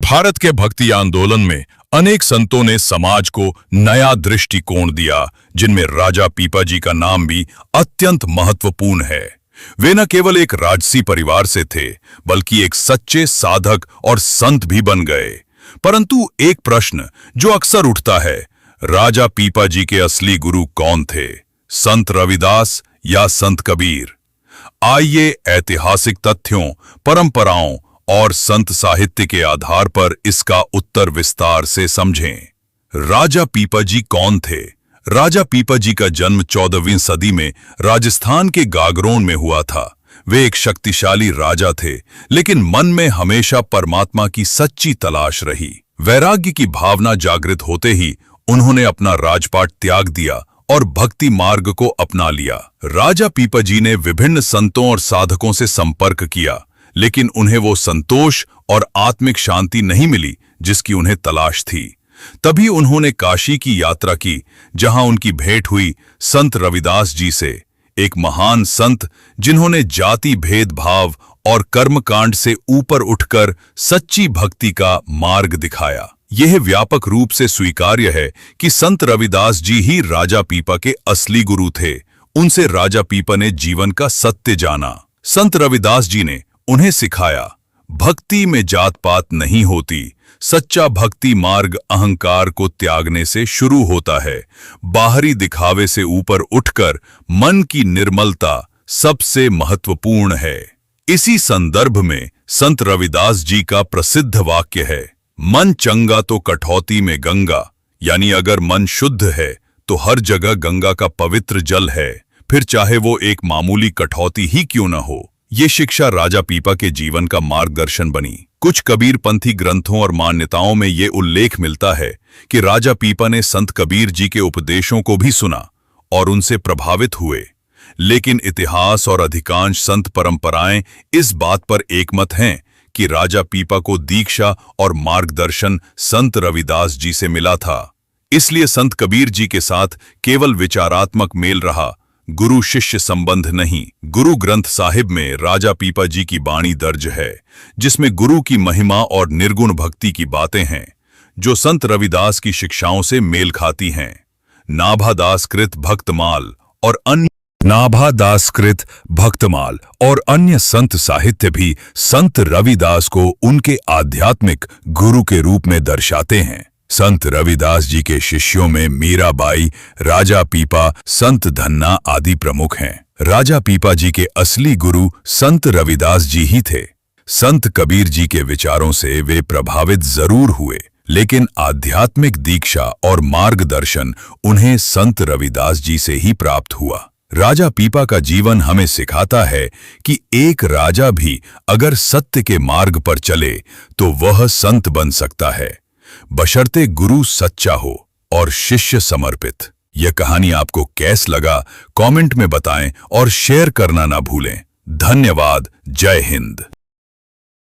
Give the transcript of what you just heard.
भारत के भक्ति आंदोलन में अनेक संतों ने समाज को नया दृष्टिकोण दिया, जिनमें राजा पीपाजी का नाम भी अत्यंत महत्वपूर्ण है। वे न केवल एक राजसी परिवार से थे, बल्कि एक सच्चे साधक और संत भी बन गए। परंतु एक प्रश्न जो अक्सर उठता है, राजा पीपाजी के असली गुरु कौन थे, संत रविदास या संत कबीर? आइए ऐतिहासिक तथ्यों, परंपराओं और संत साहित्य के आधार पर इसका उत्तर विस्तार से समझें। राजा पीपाजी कौन थे? राजा पीपाजी का जन्म 14वीं सदी में राजस्थान के गागरोन में हुआ था। वे एक शक्तिशाली राजा थे, लेकिन मन में हमेशा परमात्मा की सच्ची तलाश रही। वैराग्य की भावना जागृत होते ही उन्होंने अपना राजपाट त्याग दिया और भक्ति मार्ग को अपना लिया। राजा पीपाजी ने विभिन्न संतों और साधकों से संपर्क किया, लेकिन उन्हें वो संतोष और आत्मिक शांति नहीं मिली जिसकी उन्हें तलाश थी। तभी उन्होंने काशी की यात्रा की, जहां उनकी भेंट हुई संत रविदास जी से, एक महान संत जिन्होंने जाति भेदभाव और कर्मकांड से ऊपर उठकर सच्ची भक्ति का मार्ग दिखाया। यह व्यापक रूप से स्वीकार्य है कि संत रविदास जी ही राजा पीपा के असली गुरु थे। उनसे राजा पीपा ने जीवन का सत्य जाना। संत रविदास जी ने उन्हें सिखाया, भक्ति में जात पात नहीं होती, सच्चा भक्ति मार्ग अहंकार को त्यागने से शुरू होता है। बाहरी दिखावे से ऊपर उठकर मन की निर्मलता सबसे महत्वपूर्ण है। इसी संदर्भ में संत रविदास जी का प्रसिद्ध वाक्य है, मन चंगा तो कठौती में गंगा, यानी अगर मन शुद्ध है तो हर जगह गंगा का पवित्र जल है, फिर चाहे वो एक मामूली कठौती ही क्यों न हो। ये शिक्षा राजा पीपा के जीवन का मार्गदर्शन बनी। कुछ कबीरपंथी ग्रंथों और मान्यताओं में ये उल्लेख मिलता है कि राजा पीपा ने संत कबीर जी के उपदेशों को भी सुना और उनसे प्रभावित हुए, लेकिन इतिहास और अधिकांश संत परंपराएं इस बात पर एकमत हैं कि राजा पीपा को दीक्षा और मार्गदर्शन संत रविदास जी से मिला था। इसलिए संत कबीर जी के साथ केवल विचारात्मक मेल रहा, गुरु शिष्य संबंध नहीं। गुरु ग्रंथ साहिब में राजा पीपा जी की बाणी दर्ज है, जिसमें गुरु की महिमा और निर्गुण भक्ति की बातें हैं, जो संत रविदास की शिक्षाओं से मेल खाती हैं। नाभादासकृत भक्तमाल और अन्य संत साहित्य भी संत रविदास को उनके आध्यात्मिक गुरु के रूप में दर्शाते हैं। संत रविदास जी के शिष्यों में मीराबाई, राजा पीपा, संत धन्ना आदि प्रमुख हैं। राजा पीपा जी के असली गुरु संत रविदास जी ही थे। संत कबीर जी के विचारों से वे प्रभावित जरूर हुए, लेकिन आध्यात्मिक दीक्षा और मार्गदर्शन उन्हें संत रविदास जी से ही प्राप्त हुआ। राजा पीपा का जीवन हमें सिखाता है कि एक राजा भी अगर सत्य के मार्ग पर चले तो वह संत बन सकता है, बशर्ते गुरु सच्चा हो और शिष्य समर्पित। यह कहानी आपको कैसा लगा कमेंट में बताएं और शेयर करना ना भूलें। धन्यवाद। जय हिंद।